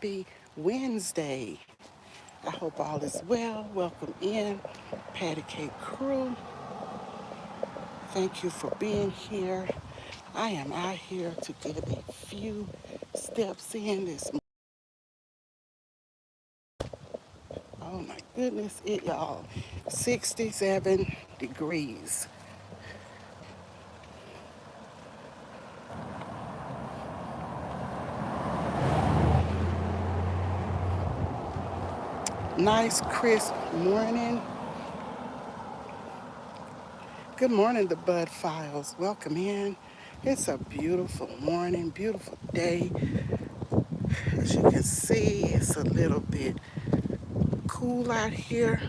happy Wednesday. I hope all is well. Welcome in, Patty Cake Crew. Thank you for being here. I am out here to get a few steps in this. Oh my goodness, y'all, 67 degrees. Nice crisp morning. Good morning, the Bud Files. Welcome in. It's a beautiful morning, beautiful day. As you can see, it's a little bit cool out here.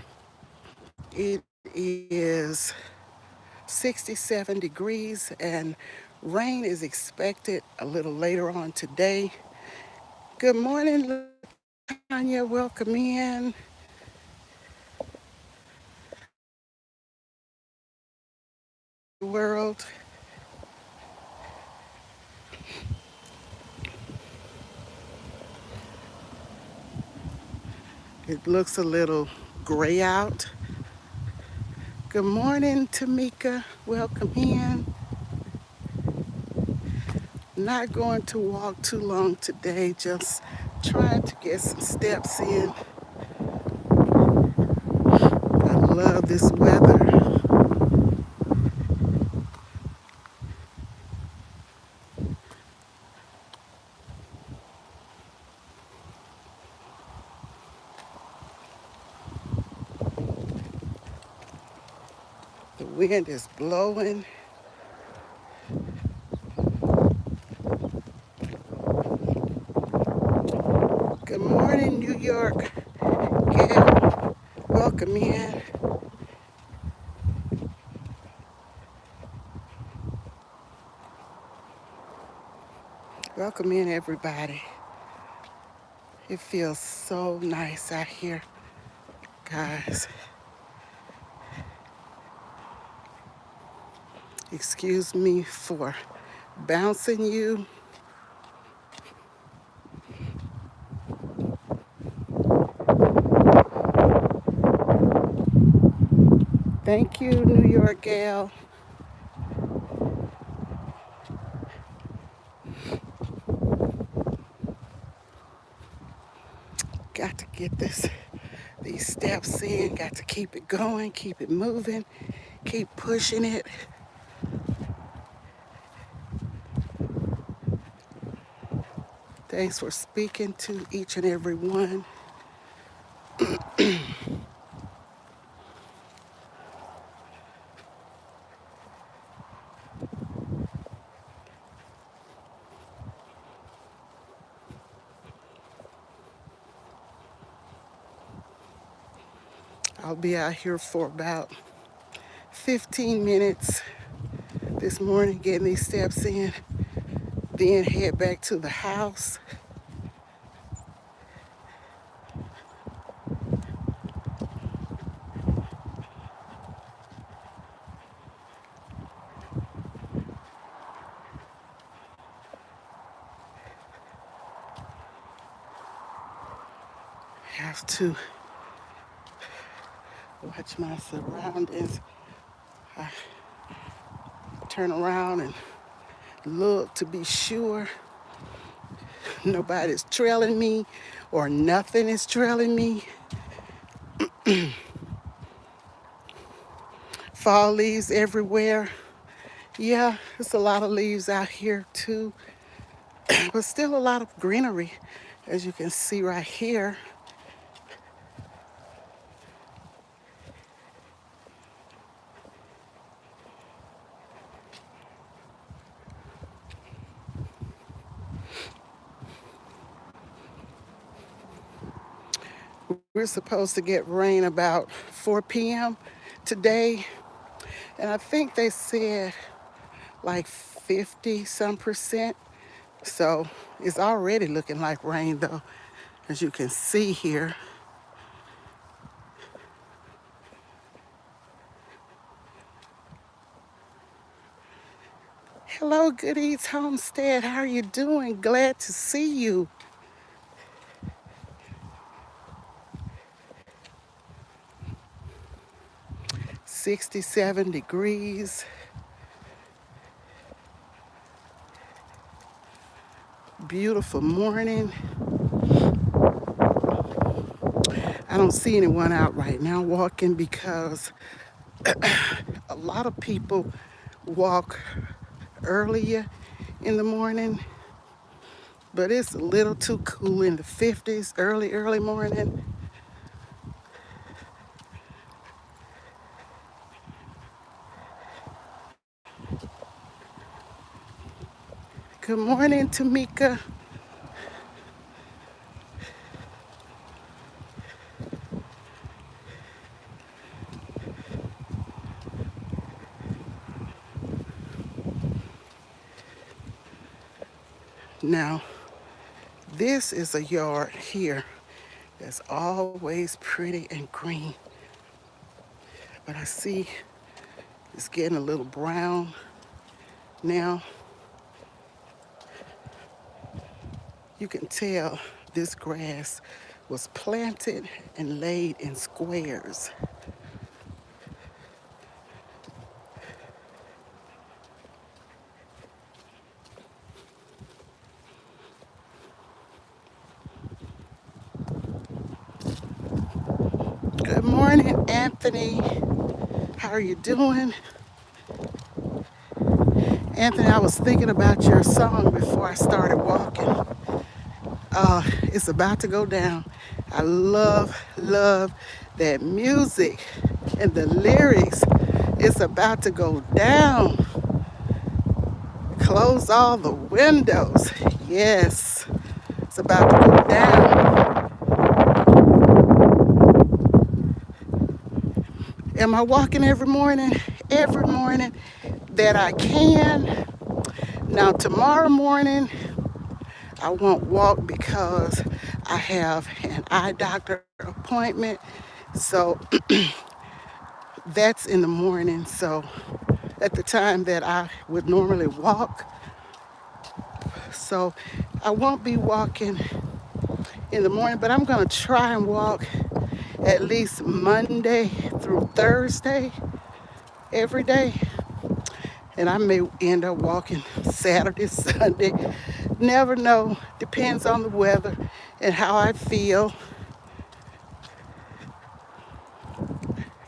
It is 67 degrees and rain is expected a little later on today. Good morning, Tanya. Welcome in. World. It looks a little gray out. Good morning, Tamika. Welcome in. Not going to walk too long today, just trying to get some steps in. I love this weather. The wind is blowing. Good morning, New York. Gail, welcome in. Welcome in, everybody. It feels so nice out here, guys. Excuse me for bouncing you. Thank you, New York Gal. Got to get these steps in. Got to keep it going, keep it moving, keep pushing it. Thanks for speaking to each and every one. I'll be out here for about 15 minutes this morning getting these steps in, then head back to the house. Have to watch my surroundings. I turn around and look to be sure nobody's trailing me or nothing is trailing me. Fall leaves everywhere. Yeah, there's a lot of leaves out here too, but still a lot of greenery, as you can see right here. We're supposed to get rain about 4 p.m. today, and I think they said like 50 some percent. So it's already looking like rain though, as you can see here. Hello, Good Eats Homestead. How are you doing? Glad to see you. 67 degrees. Beautiful morning. I don't see anyone out right now walking because a lot of people walk earlier in the morning, but it's a little too cool in the 50s, early morning. Good morning, Tamika. Now, this is a yard here that's always pretty and green, but I see it's getting a little brown now. You can tell this grass was planted and laid in squares. Good morning, Anthony. How are you doing? Anthony, I was thinking about your song before I started walking. It's about to go down. I love that music and the lyrics. It's about to go down. Close all the windows. Yes, it's about to go down. Am I walking every morning? Every morning that I can. Now, tomorrow morning, I won't walk because I have an eye doctor appointment. So that's in the morning. So at the time that I would normally walk. So I won't be walking in the morning, but I'm going to try and walk at least Monday through Thursday every day. And I may end up walking Saturday, Sunday. Never know. Depends on the weather and how I feel.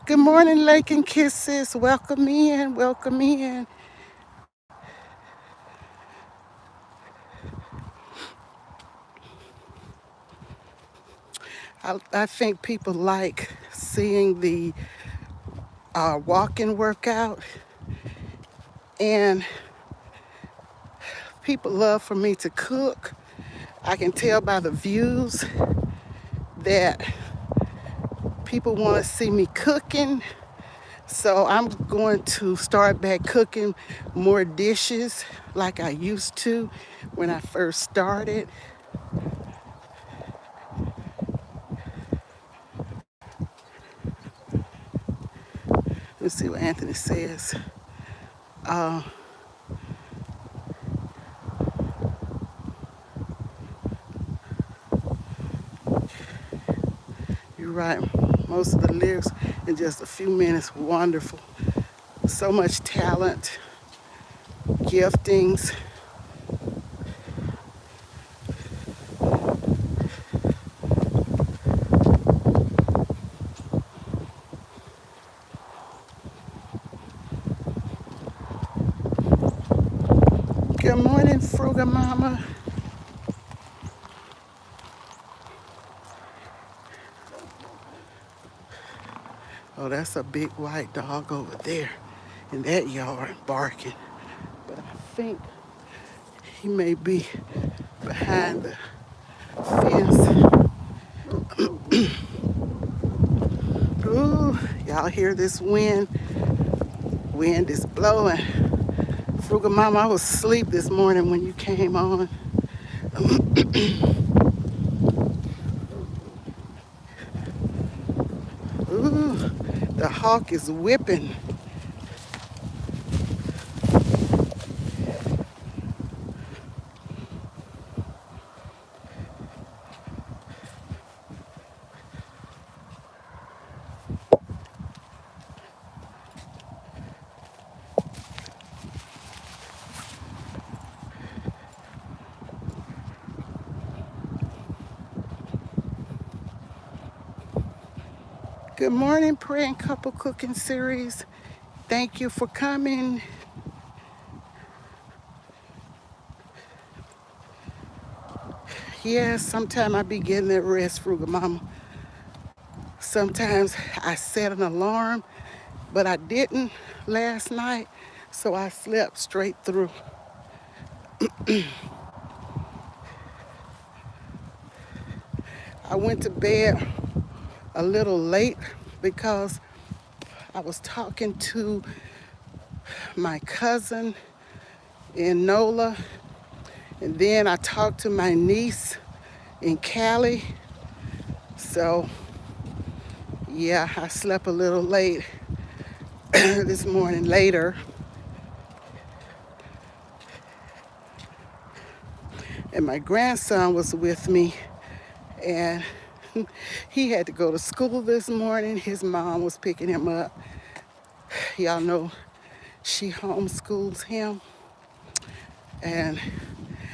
Good morning, Lake and Kisses. Welcome in. Welcome in. I think people like seeing the walking workout, and people love for me to cook. I can tell by the views that people want to see me cooking. So I'm going to start back cooking more dishes like I used to when I first started. Let's see what Anthony says. Uh, you're right. Most of the lyrics in just a few minutes. Wonderful. So much talent, giftings. Good morning, Fruga Mama. Oh, that's a big white dog over there in that yard barking. But I think he may be behind the fence. Ooh, y'all hear this wind? Wind is blowing. Frugal Mama, I was asleep this morning when you came on. Ooh, the hawk is whipping. Good morning, prayer and couple cooking series. Thank you for coming. Yes, sometimes I be getting that rest, Frugal Mama. Sometimes I set an alarm, but I didn't last night, so I slept straight through. I went to bed a little late because I was talking to my cousin in NOLA, and then I talked to my niece in Cali. So, yeah, I slept a little late this morning later. And my grandson was with me, and he had to go to school this morning. His mom was picking him up. Y'all know she homeschools him. And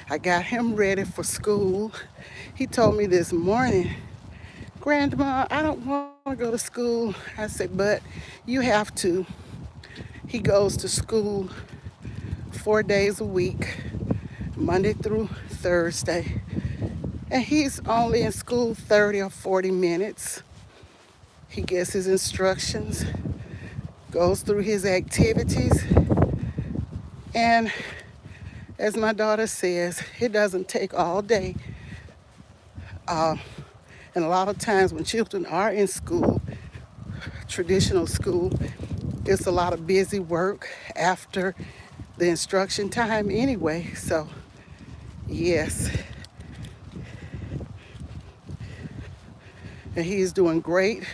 I got him ready for school. He told me this morning, Grandma, I don't want to go to school. I said, but you have to. He goes to school 4 days a week, Monday through Thursday. And he's only in school 30 or 40 minutes. He gets his instructions, goes through his activities, and as my daughter says, it doesn't take all day. And a lot of times when children are in school, traditional school, it's a lot of busy work after the instruction time anyway. So, yes. And he's doing great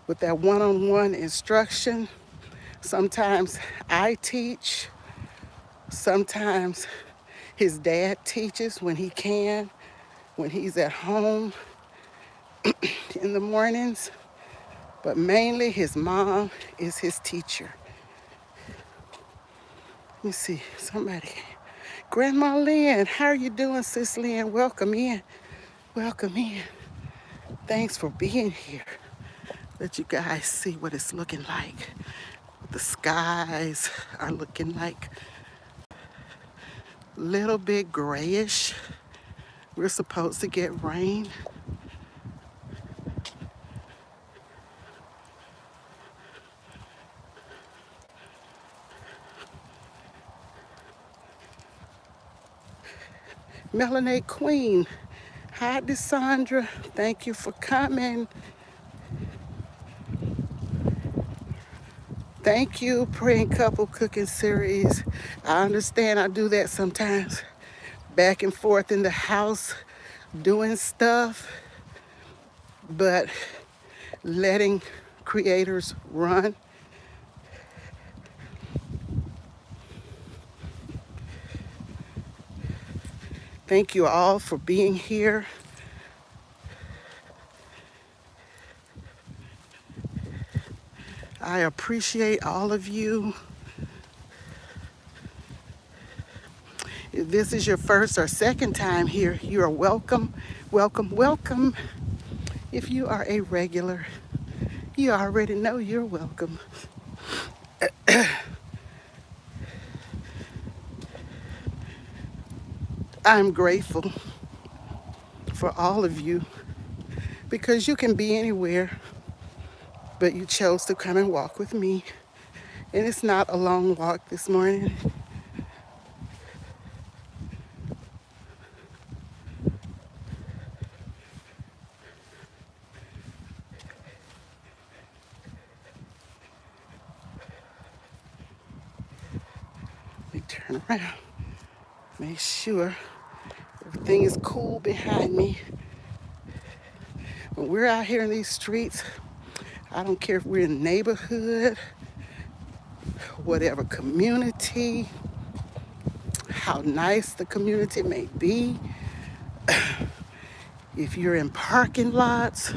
with that one-on-one instruction. Sometimes I teach. Sometimes his dad teaches when he can, when he's at home in the mornings. But mainly his mom is his teacher. Let me see, somebody. Grandma Lynn, how are you doing, Sis Lynn? Welcome in. Welcome in. Thanks for being here. Let you guys see what it's looking like. The skies are looking like a little bit grayish. We're supposed to get rain. Melanae Queen. Hi, Desandra. Thank you for coming. Thank you, Praying Couple Cooking Series. I understand I do that sometimes. Back and forth in the house doing stuff, but letting creators run. Thank you all for being here. I appreciate all of you. If this is your first or second time here, you are welcome, welcome, welcome. If you are a regular, you already know you're welcome. I'm grateful for all of you because you can be anywhere, but you chose to come and walk with me. And it's not a long walk this morning. Let me turn around, make sure everything is cool behind me. When we're out here in these streets, I don't care if we're in a neighborhood, whatever community, how nice the community may be. If you're in parking lots,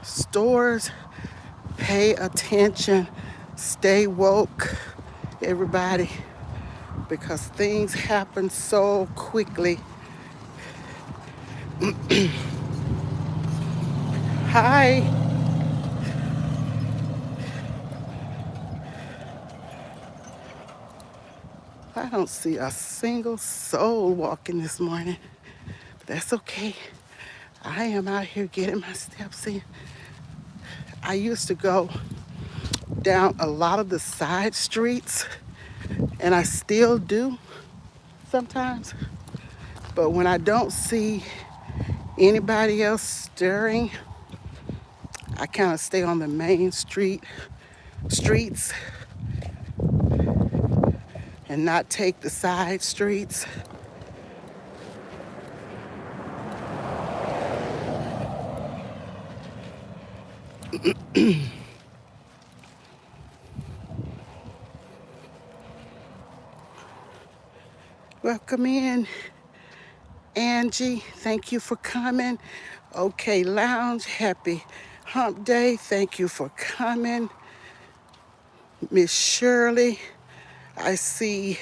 stores, pay attention, stay woke, everybody, because things happen so quickly. Hi. I don't see a single soul walking this morning, but that's okay. I am out here getting my steps in. I used to go down a lot of the side streets, and I still do sometimes. But when I don't see anybody else stirring, I kind of stay on the main streets and not take the side streets. Welcome in, Angie. Thank you for coming. Okay, Lounge. Happy Hump Day. Thank you for coming. Miss Shirley. I see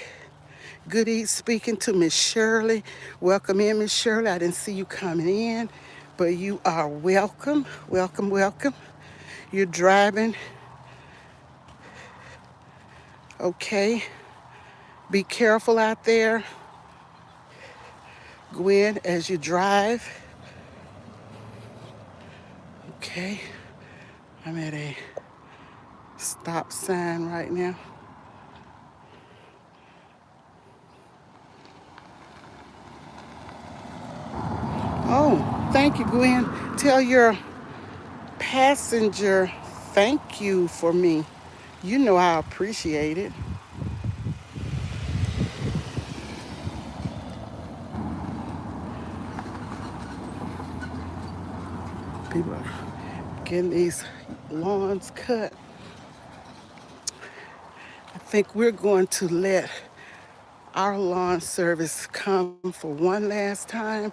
Goody speaking to Miss Shirley. Welcome in, Miss Shirley. I didn't see you coming in, but you are welcome. Welcome, welcome. You're driving. Okay. Be careful out there, Gwen, as you drive. Okay. I'm at a stop sign right now. Oh, thank you, Gwen. Tell your passenger thank you for me. You know I appreciate it. People are getting these lawns cut. I think we're going to let our lawn service come for one last time.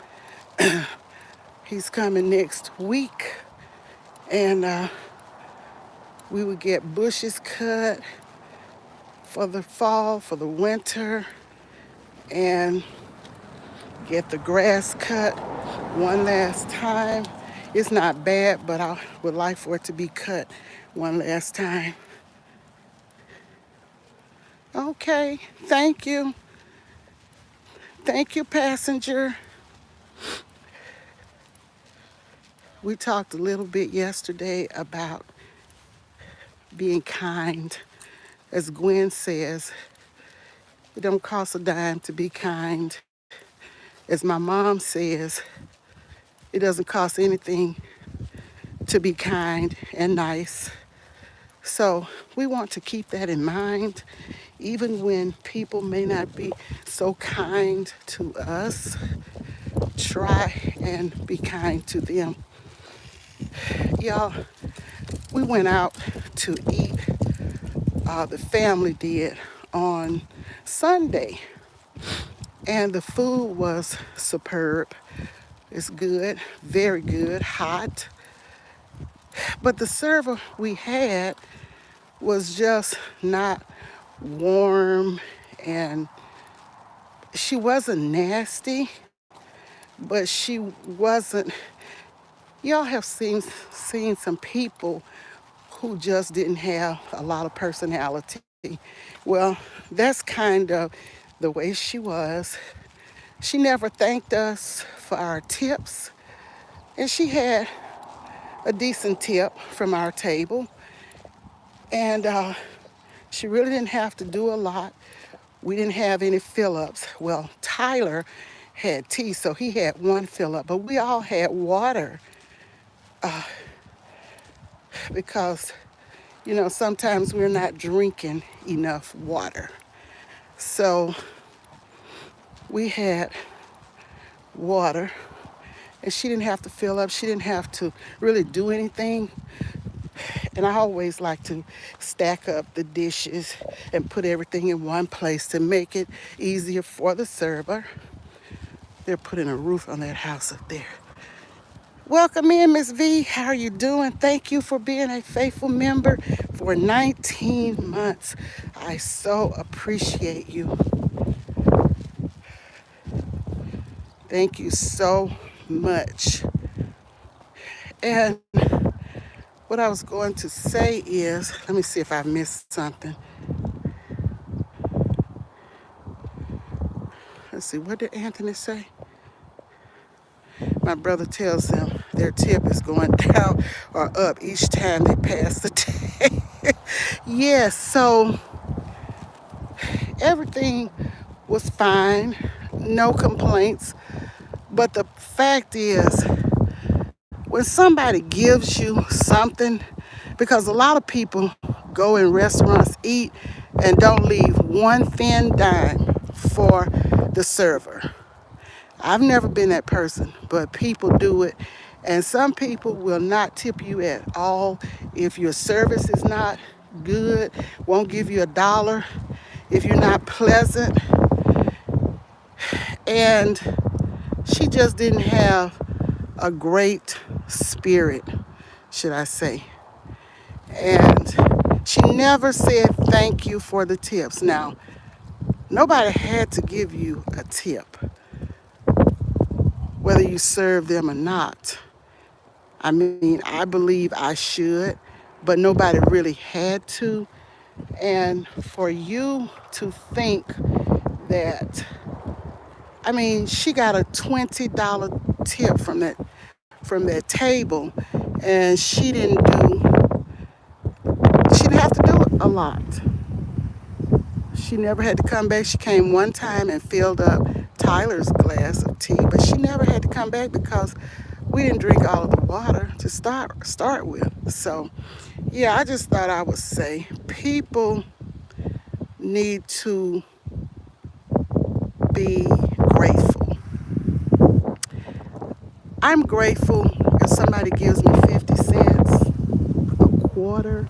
He's coming next week, and we would get bushes cut for the fall, for the winter, and get the grass cut one last time. It's not bad, but I would like for it to be cut one last time. Okay, thank you. Thank you, passenger. We talked a little bit yesterday about being kind. As Gwen says, it don't cost a dime to be kind. As my mom says, it doesn't cost anything to be kind and nice. So we want to keep that in mind, even when people may not be so kind to us. Try and be kind to them. Y'all, we went out to eat, the family did, on Sunday. And the food was superb. It's good, very good, hot. But the server we had was just not warm, and she wasn't nasty, but she wasn't. Y'all have seen some people who just didn't have a lot of personality. Well, that's kind of the way she was. She never thanked us for our tips, and she had a decent tip from our table. And she really didn't have to do a lot. We didn't have any fill-ups. Well, Tyler had tea, so he had one fill-up, but we all had water, because, sometimes we're not drinking enough water. So we had water, and she didn't have to fill up. She didn't have to really do anything. And I always like to stack up the dishes and put everything in one place to make it easier for the server. They're putting a roof on that house up there. Welcome in, Miss V. How are you doing? Thank you for being a faithful member for 19 months. I so appreciate you. Thank you so much. And what I was going to say is, let me see if I missed something. Let's see, what did Anthony say? My brother tells them their tip is going down or up each time they pass the tag. Yes, so everything was fine, no complaints. But the fact is, when somebody gives you something, because a lot of people go in restaurants, eat, and don't leave one thin dime for the server. I've never been that person, but people do it. And some people will not tip you at all if your service is not good, won't give you a dollar, if you're not pleasant. And she just didn't have a great spirit, should I say. And she never said thank you for the tips. Now, nobody had to give you a tip, whether you serve them or not. I mean, I believe I should, but nobody really had to. And for you to think that, I mean, she got a $20 tip from that table, and she didn't have to do it a lot. She never had to come back. She came one time and filled up Tyler's glass of tea, but she never had to come back because we didn't drink all of the water to start with. So, yeah, I just thought I would say people need to be grateful. I'm grateful if somebody gives me 50 cents, a quarter,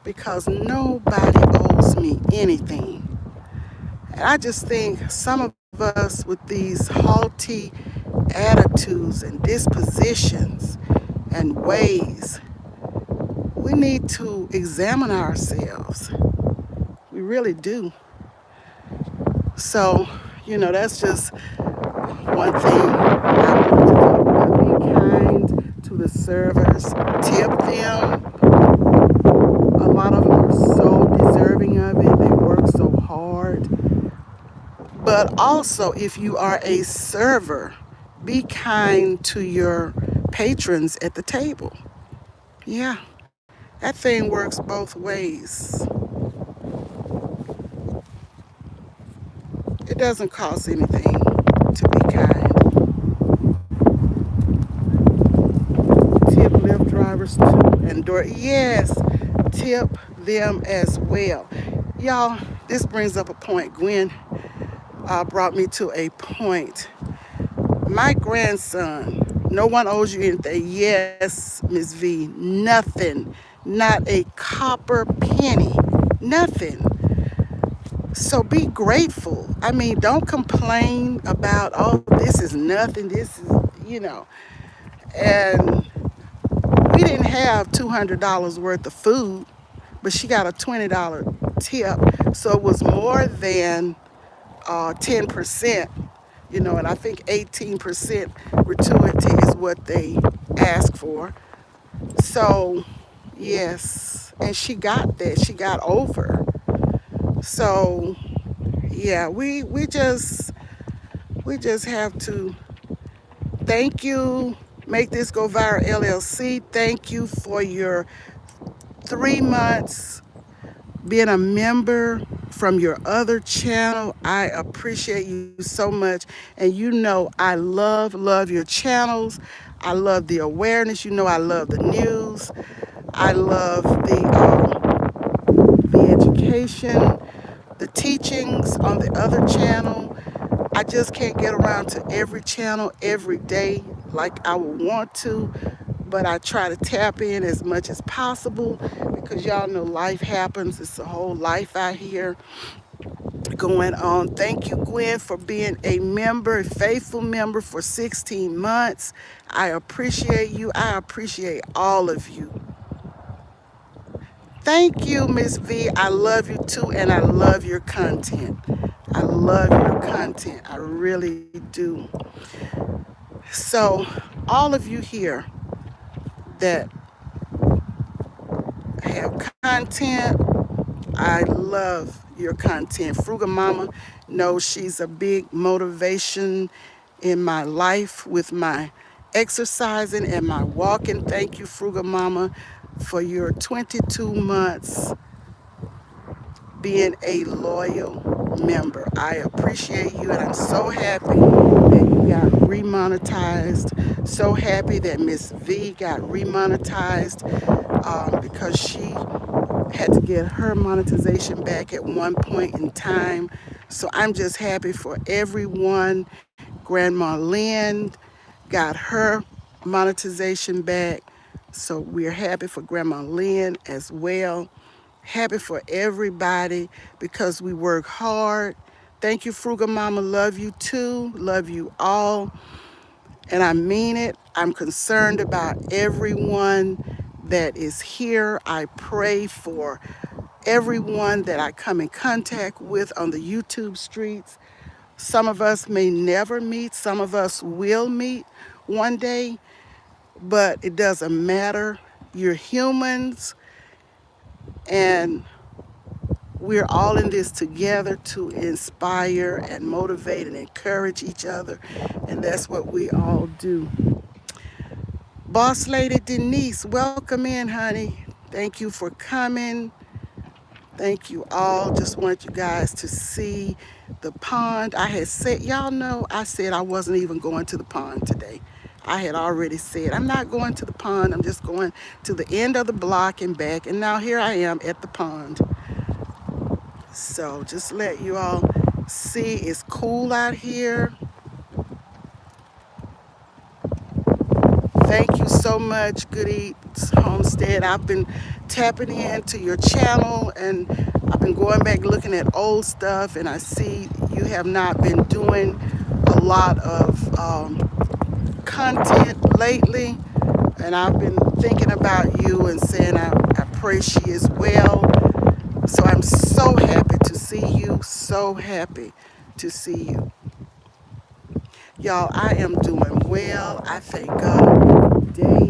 because nobody owes me anything. And I just think some of us with these haughty attitudes and dispositions and ways, we need to examine ourselves. We really do. So, that's just one thing I wanted to talk about. Be kind to the servers, tip them. A lot of them are so deserving of it, they work so hard. But also, if you are a server, be kind to your patrons at the table. Yeah, that thing works both ways. It doesn't cost anything to be kind. Tip Lyft drivers too, and door. Yes, tip them as well. Y'all, this brings up a point. Gwen brought me to a point. My grandson, no one owes you anything. Yes, Miss V, nothing. Not a copper penny. Nothing. So be grateful. I mean, don't complain about, oh, this is nothing. This is, And we didn't have $200 worth of food, but she got a $20 tip. So it was more than 10%, and I think 18% gratuity is what they ask for. So, yes, and she got that. She got over. So, yeah, we just have to thank you. Make this go viral LLC. Thank you for your 3 months being a member from your other channel. I appreciate you so much. And I love your channels. I love the awareness. I love the news. I love the education, the teachings on the other channel. I just can't get around to every channel every day like I would want to, but I try to tap in as much as possible because y'all know life happens. It's a whole life out here going on. Thank you, Gwen, for being a member, a faithful member for 16 months. I appreciate you. I appreciate all of you. Thank you, Miss V. I love you too, and I love your content. I love your content. I really do. So, all of you here that have content, I love your content. Frugal Mama know she's a big motivation in my life with my exercising and my walking. Thank you, Frugal Mama, for your 22 months being a loyal member. I appreciate you, and I'm so happy that you got remonetized. So happy that Miss V got remonetized because she had to get her monetization back at one point in time. So I'm just happy for everyone. Grandma Lynn got her monetization back. So we're happy for Grandma Lynn as well. Happy for everybody because we work hard. Thank you, Frugal Mama. Love you too. Love you all. And I mean it. I'm concerned about everyone that is here. I pray for everyone that I come in contact with on the YouTube streets. Some of us may never meet, some of us will meet one day, but it doesn't matter. You're humans, and we're all in this together to inspire and motivate and encourage each other, and that's what we all do. Boss Lady Denise, welcome in, honey. Thank you for coming. Thank you all. Just want you guys to see the pond. I had said, y'all know, I said I wasn't even going to the pond today. I had already said, I'm not going to the pond. I'm just going to the end of the block and back. And now here I am at the pond. So just let you all see it's cool out here. Thank you so much, Good Eats Homestead. I've been tapping into your channel and I've been going back looking at old stuff, and I see you have not been doing a lot of content lately. And I've been thinking about you and saying I pray she is well. So I'm so happy to see you, so happy to see you. Y'all, I am doing well. I thank God every day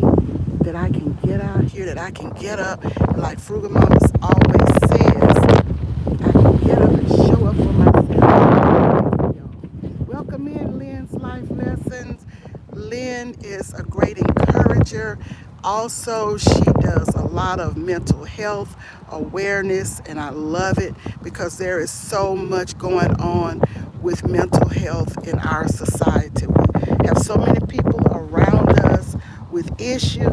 that I can get out here, that I can get up. And like Frugal Mama always says, I can get up and show up for myself. Welcome in Lynn's Life Lessons. Lynn is a great encourager. Also, she does a lot of mental health awareness, and I love it because there is so much going on with mental health in our society. We have so many people around us with issues.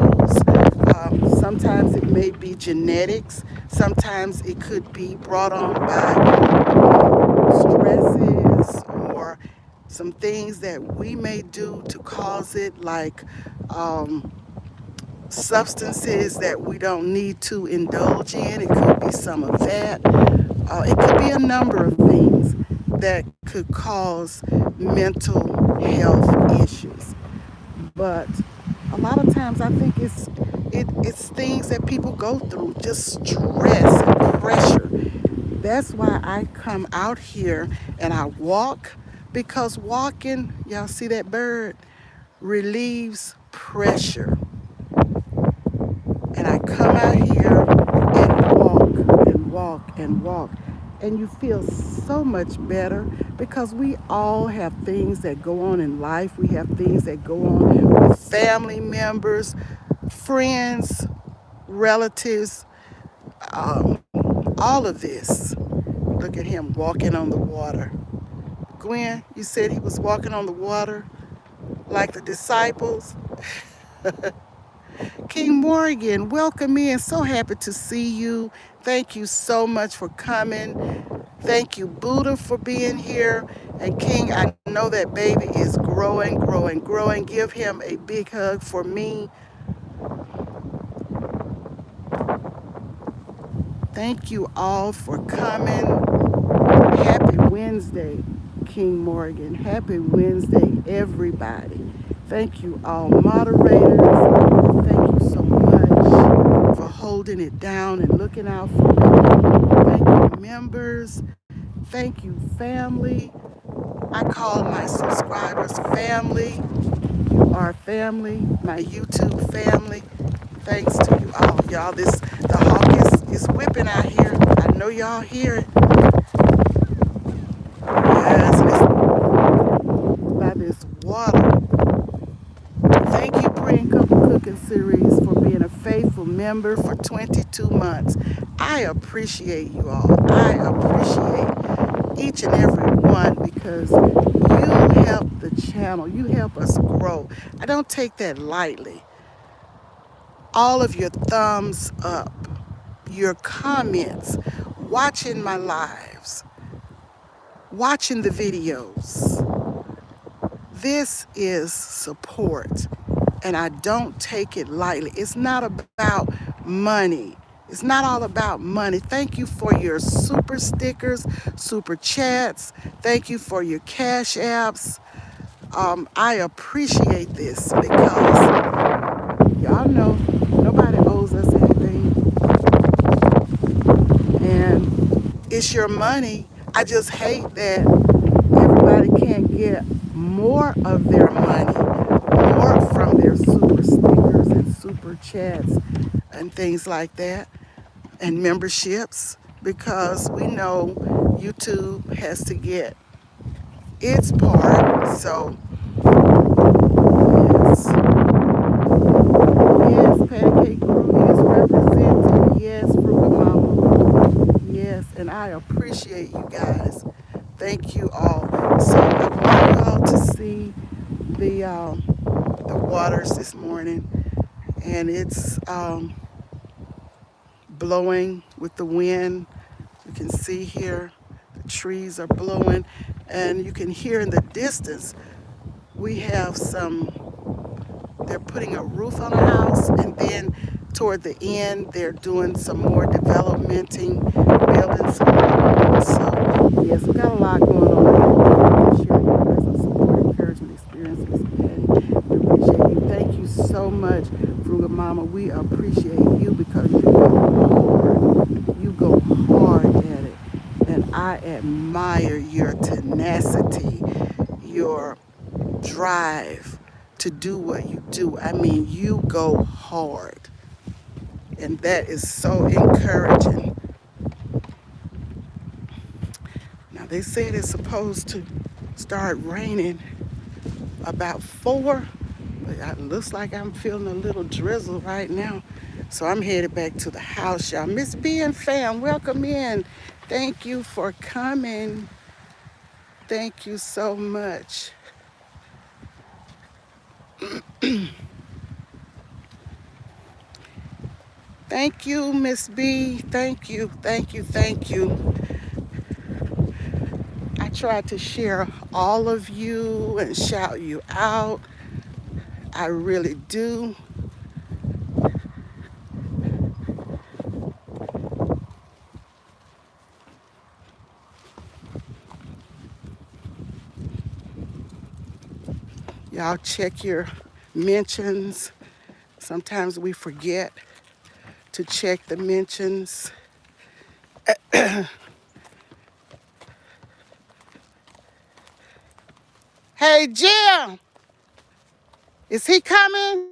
Sometimes it may be genetics. Sometimes it could be brought on by stresses or some things that we may do to cause it, like substances that we don't need to indulge in. It could be some of that. It could be a number of things that could cause mental health issues. But a lot of times I think it's things that people go through, just stress and pressure. That's why I come out here and I walk, because walking, y'all see that bird, relieves pressure. And I come out here and walk and walk and walk. And you feel so much better because we all have things that go on in life. We have things that go on with family members, friends, relatives, all of this. Look at him walking on the water. Gwen, you said he was walking on the water like the disciples. King Morgan, welcome in. So happy to see you. Thank you so much for coming. Thank you, Buddha, for being here. And King, I know that baby is growing, growing, growing. Give him a big hug for me. Thank you all for coming. Happy Wednesday, King Morgan. Happy Wednesday, everybody. Thank you all moderators. Thank you so much for holding it down and looking out for me. Thank you, members. Thank you, family. I call my subscribers family. You are family, my YouTube family. Thanks to you all. Y'all, the hawk is whipping out here. I know y'all hear it. Praying Couple Cooking Series for being a faithful member for 22 months. I appreciate you all. I appreciate each and every one because you help the channel. You help us grow. I don't take that lightly. All of your thumbs up, your comments, watching my lives, watching the videos. This is support, and I don't take it lightly. It's not about money. It's not all about money. Thank you for your super stickers, super chats. Thank you for your cash apps. I appreciate this because y'all know nobody owes us anything, and it's your money. I just hate that everybody can't get more of their money, more from their super stickers and super chats and things like that, and memberships, because we know YouTube has to get its part. So, yes, yes, Pancake Crew is represented. Yes, Fruit Mama. Yes, and I appreciate you guys. Thank you all. So I want you all to see the waters this morning, and it's blowing with the wind. You can see here the trees are blowing, and you can hear in the distance we have some. They're putting a roof on a house, and then toward the end they're doing some more developmenting, building some more. So yes, we got a lot going on. Share your wisdom, support, encouragement, experience, Miss Patty. We appreciate you. Thank you so much, Frugal Mama. We appreciate you because you go hard. You go hard at it, and I admire your tenacity, your drive to do what you do. I mean, you go hard, and that is so encouraging. Now, they said it's supposed to start raining about 4, but it looks like I'm feeling a little drizzle right now. So I'm headed back to the house, y'all. Miss B and fam, welcome in. Thank you for coming. Thank you so much. Thank you, Miss B. Thank you, thank you, thank you. I try to share all of you and shout you out. I really do. Y'all check your mentions. Sometimes we forget to check the mentions. Hey, Jim, is he coming?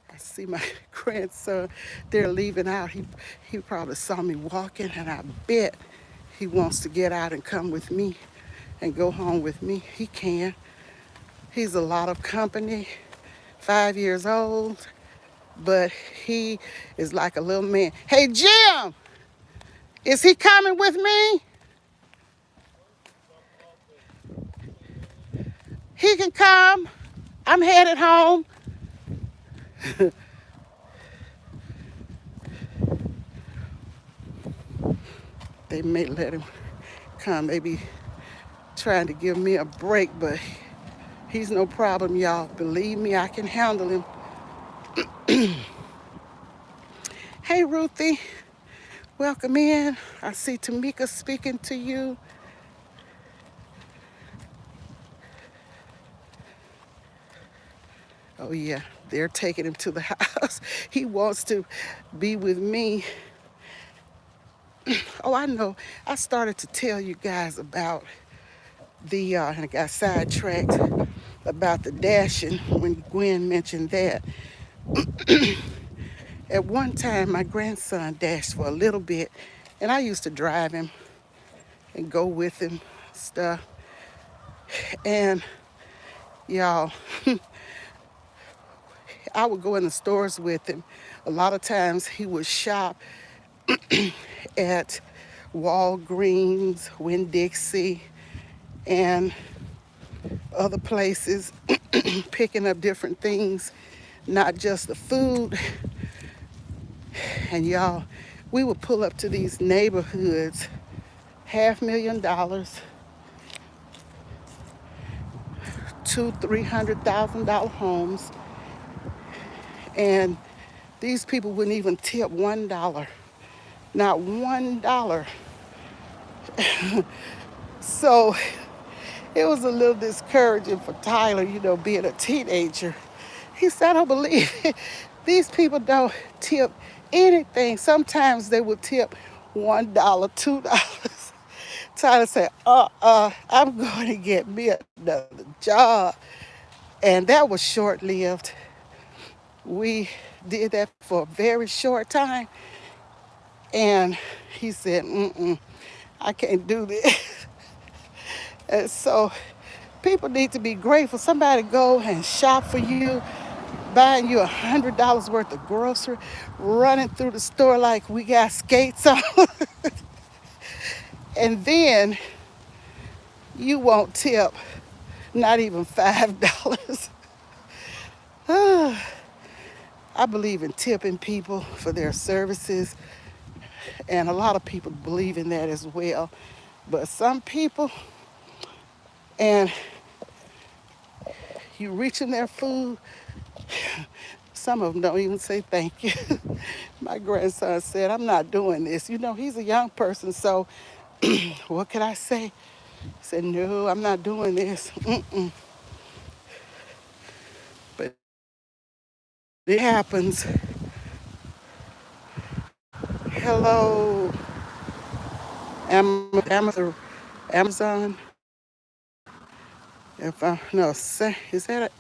I see my grandson. They're leaving out. He probably saw me walking, and I bet he wants to get out and come with me and go home with me. He can. He's a lot of company, 5 years old, but he is like a little man. Hey, Jim, is he coming with me? He can come. I'm headed home. They may let him come. They be trying to give me a break, but he's no problem, y'all. Believe me, I can handle him. Hey, Ruthie, welcome in. I see Tamika speaking to you. Oh, yeah, they're taking him to the house. He wants to be with me. Oh, I know. I started to tell you guys about and I got sidetracked about the dashing when Gwen mentioned that. At one time, my grandson dashed for a little bit, and I used to drive him and go with him, stuff. And Y'all, I would go in the stores with him. A lot of times he would shop at Walgreens, Winn-Dixie, and other places, picking up different things, not just the food. And y'all, we would pull up to these neighborhoods, $500,000, two, $300,000 homes, and these people wouldn't even tip $1, not $1. So it was a little discouraging for Tyler, being a teenager. He said, I don't believe it. These people don't tip anything. Sometimes they will tip $1, $2. Tyler said, I'm going to get me another job. And that was short lived. We did that for a very short time. And he said, I can't do this. And so people need to be grateful. Somebody go and shop for you, buying you $100 worth of grocery, running through the store like we got skates on. And then you won't tip not even $5. I believe in tipping people for their services, and a lot of people believe in that as well. But some people, and you reaching their food, some of them don't even say thank you. My grandson said, I'm not doing this. He's a young person, so what could I say? I said, no, I'm not doing this. But it happens. Hello, Amazon. If I no, is that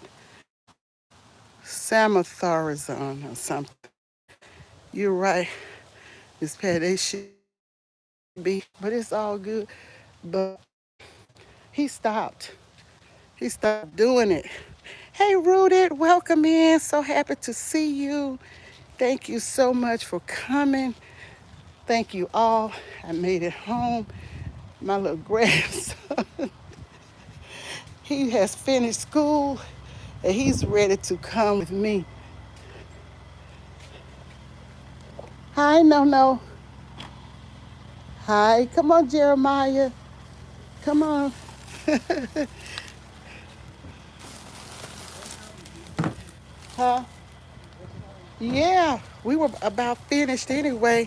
Samatharazon or something? You're right, Miss Pat. They should be, but it's all good. But he stopped. He stopped doing it. Hey, Rooted, welcome in. So happy to see you. Thank you so much for coming. Thank you all. I made it home. My little grandson, he has finished school and he's ready to come with me. Hi, no, no. Hi, come on, Jeremiah. Come on. Huh? Yeah, we were about finished anyway.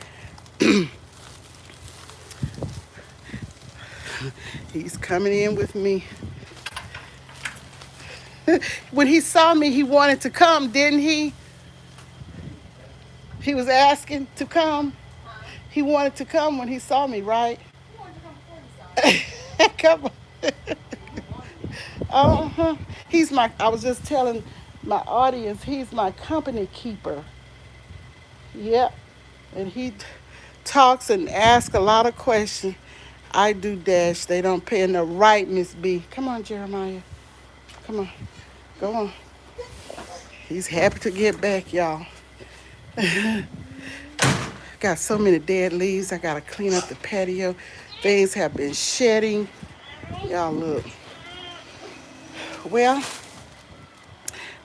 He's coming in with me. When he saw me, he wanted to come, didn't he? He was asking to come. He wanted to come when he saw me, right? Come on. Uh-huh. I was just telling my audience, he's my company keeper. Yep. And he talks and asks a lot of questions. I do dash. They don't pay in the right, Miss B. Come on, Jeremiah. Come on. Go on. He's happy to get back, y'all. Got so many dead leaves. I gotta clean up the patio. Things have been shedding. Y'all look. Well,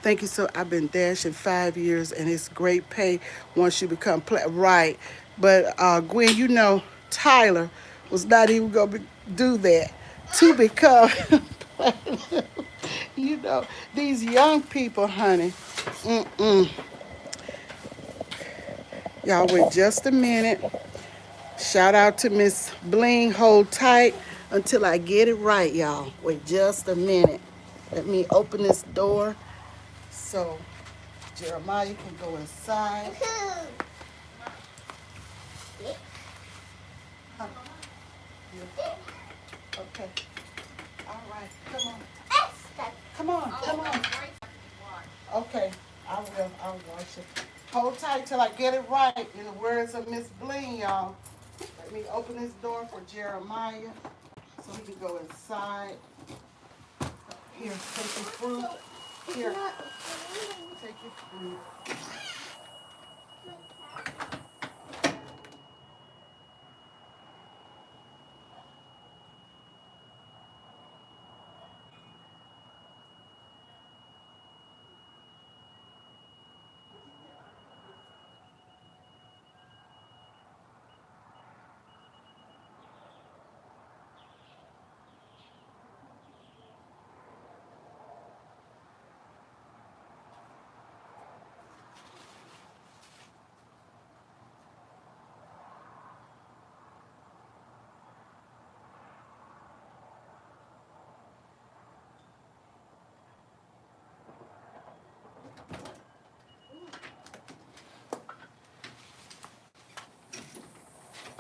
thank you. So I've been dashing 5 years, and it's great pay once you become right. But Gwen, Tyler was not even gonna do that to become. you know, these young people, honey. Y'all wait just a minute. Shout out to Miss Bling. Hold tight until I get it right, y'all. Wait just a minute. Let me open this door so Jeremiah can go inside. Huh? Okay. All right. Come on. Come on. Come on. Okay. I will. I'll wash it. Hold tight till I get it right. In the words of Miss Bling, y'all. Let me open this door for Jeremiah so he can go inside. Here, take your fruit. Here, take your fruit.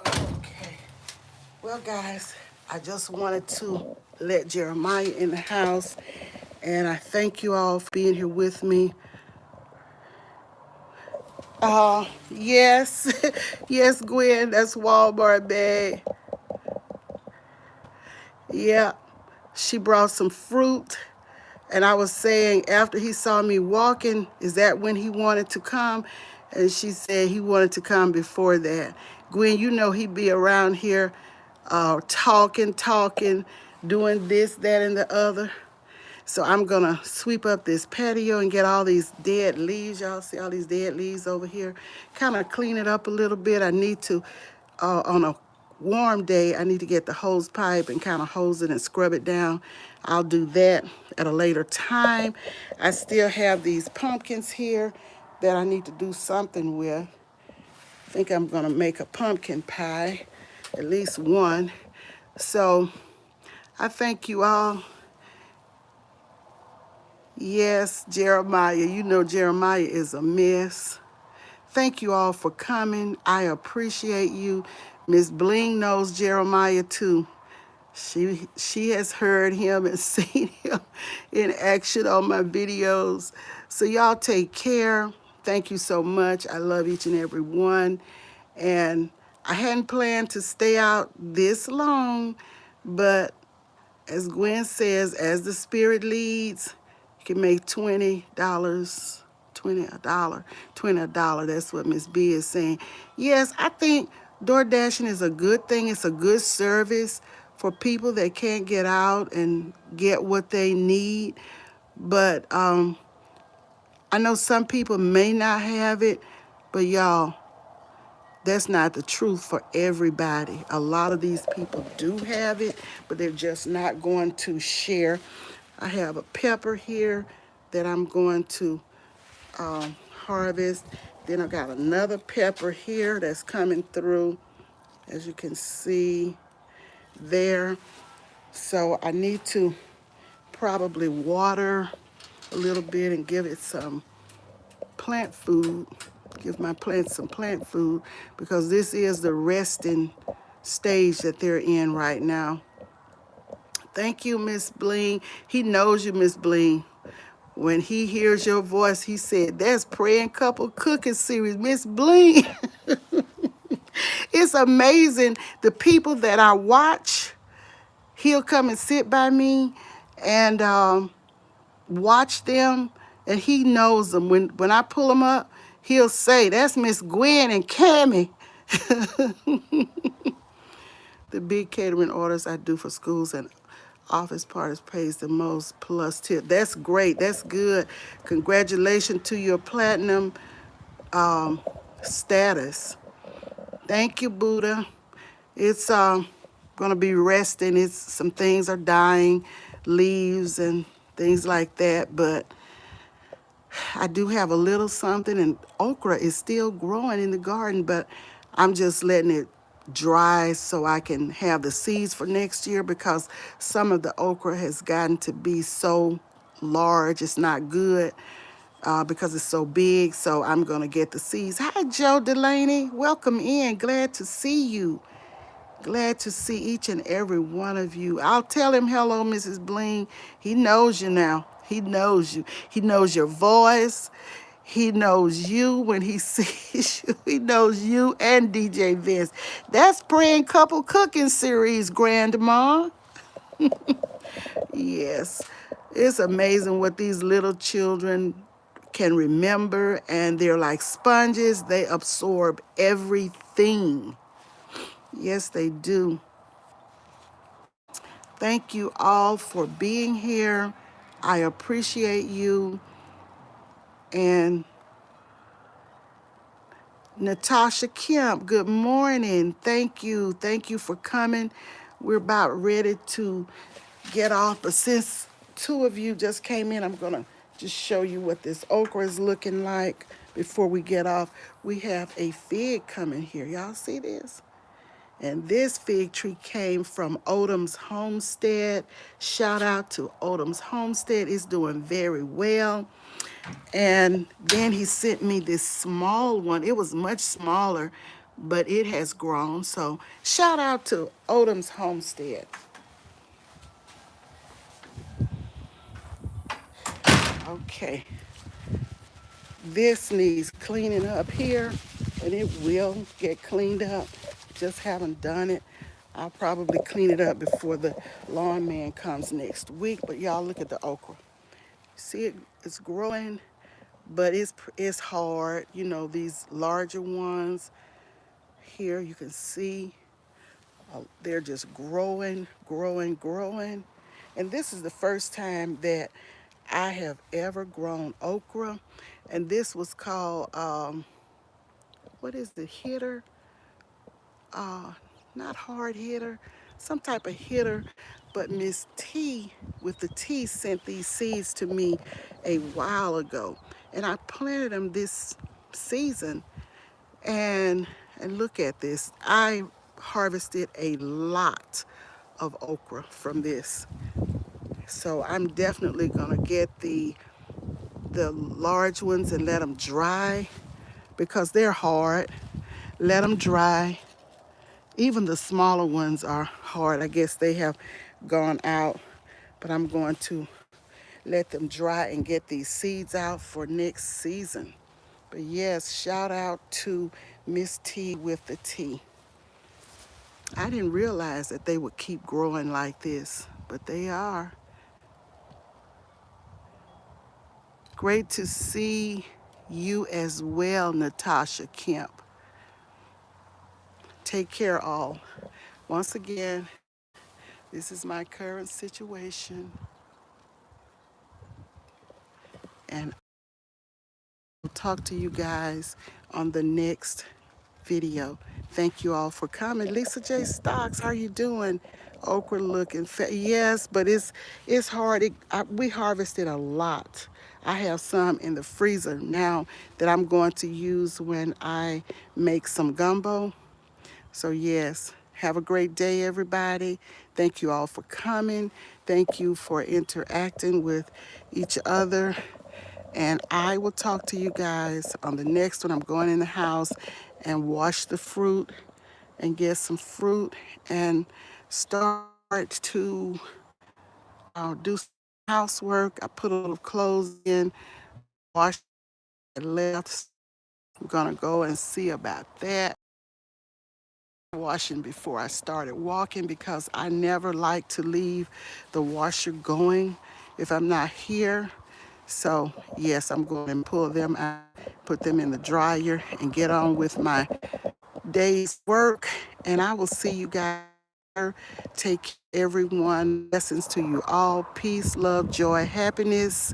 Okay. Well, guys, I just wanted to let Jeremiah in the house, and I thank you all for being here with me. Yes, yes, Gwen, that's Walmart bag. Yeah, she brought some fruit. And I was saying, after he saw me walking, is that when he wanted to come? And she said he wanted to come before that. Gwen, you know he'd be around here talking, doing this, that, and the other. So I'm gonna sweep up this patio and get all these dead leaves. Y'all see all these dead leaves over here? Kind of clean it up a little bit. I need to, on a warm day, I need to get the hose pipe and kind of hose it and scrub it down. I'll do that at a later time. I still have these pumpkins here that I need to do something with. I think I'm gonna make a pumpkin pie, at least one. So I thank you all. Yes, Jeremiah. You know Jeremiah is a mess. Thank you all for coming. I appreciate you. Miss Bling knows Jeremiah too. She has heard him and seen him in action on my videos. So y'all take care. Thank you so much. I love each and every one. And I hadn't planned to stay out this long, but as Gwen says, as the Spirit leads, you can make $20, $20 a dollar. That's what Miss B is saying. Yes, I think door dashing is a good thing. It's a good service for people that can't get out and get what they need. But I know some people may not have it, but y'all, that's not the truth for everybody. A lot of these people do have it, but they're just not going to share. I have a pepper here that I'm going to harvest. Then I got another pepper here that's coming through, as you can see there. So I need to probably water a little bit and give it some plant food, give my plants some plant food, because this is the resting stage that they're in right now. Thank you, Miss Bling. He knows you, Miss Bling. When he hears your voice, he said, that's Praying Couple Cooking Series. Miss Bling, it's amazing the people that I watch. He'll come and sit by me and watch them, and he knows them. When I pull them up, he'll say, that's Miss Gwen and Cammie. The big catering orders I do for schools and office parties pays the most plus tip. That's great. That's good. Congratulations to your platinum status. Thank you, Buddha. It's gonna be resting. It's some things are dying, leaves and things like that, but I do have a little something, and okra is still growing in the garden, but I'm just letting it dry so I can have the seeds for next year, because some of the okra has gotten to be so large, it's not good because it's so big. So I'm going to get the seeds. Hi, Joe Delaney. Welcome in. Glad to see you. Glad to see each and every one of you. I'll tell him hello, Mrs. Bling. He knows you now. He knows you. He knows your voice. He knows you when he sees you. He knows you and DJ Vince. That's Praying Couple Cooking Series, Grandma. Yes. It's amazing what these little children can remember, and they're like sponges. They absorb everything. Yes, they do. Thank you all for being here. I appreciate you. And Natasha Kemp, good morning. Thank you. Thank you for coming. We're about ready to get off, but since two of you just came in, I'm gonna just show you what this okra is looking like before we get off. We have a fig coming here. Y'all see this? And this fig tree came from Odom's Homestead. Shout out to Odom's Homestead. It's doing very well. And then he sent me this small one. It was much smaller, but it has grown. So shout out to Odom's Homestead. Okay, this needs cleaning up here, and it will get cleaned up. Just haven't done it. I'll probably clean it up before the lawn man comes next week. But y'all look at the okra. See it? It's growing, but it's hard. You know, these larger ones here, you can see they're just growing, growing, growing. And this is the first time that I have ever grown okra. And this was called, what is the hitter? Uh, Not hard hitter, some type of hitter. But Miss T with the T sent these seeds to me a while ago. And I planted them this season. And look at this. I harvested a lot of okra from this. So I'm definitely gonna get the large ones and let them dry because they're hard. Let them dry. Even the smaller ones are hard. I guess they have gone out, but I'm going to let them dry and get these seeds out for next season. But yes, shout out to Miss T with the T. I didn't realize that they would keep growing like this, but they are. Great to see you as well, Natasha Kemp. Take care, all. Once again, this is my current situation, and I'll talk to you guys on the next video. Thank you all for coming. Lisa J. Stocks, how you doing? Okra looking yes, but it's hard. We harvested a lot. I have some in the freezer now that I'm going to use when I make some gumbo. So yes, have a great day, everybody. Thank you all for coming. Thank you for interacting with each other. And I will talk to you guys on the next one. I'm going in the house and wash the fruit and get some fruit and start to do some housework. I put a little clothes in, wash and left. I'm gonna go and see about that. Washing before I started walking because I never like to leave the washer going if I'm not here. So yes, I'm going to pull them out, put them in the dryer, and get on with my day's work. And I will see you guys. Take care, everyone. Blessings to you all. Peace, love, joy, happiness.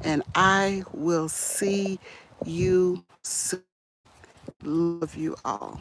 And I will see you soon. Love you all.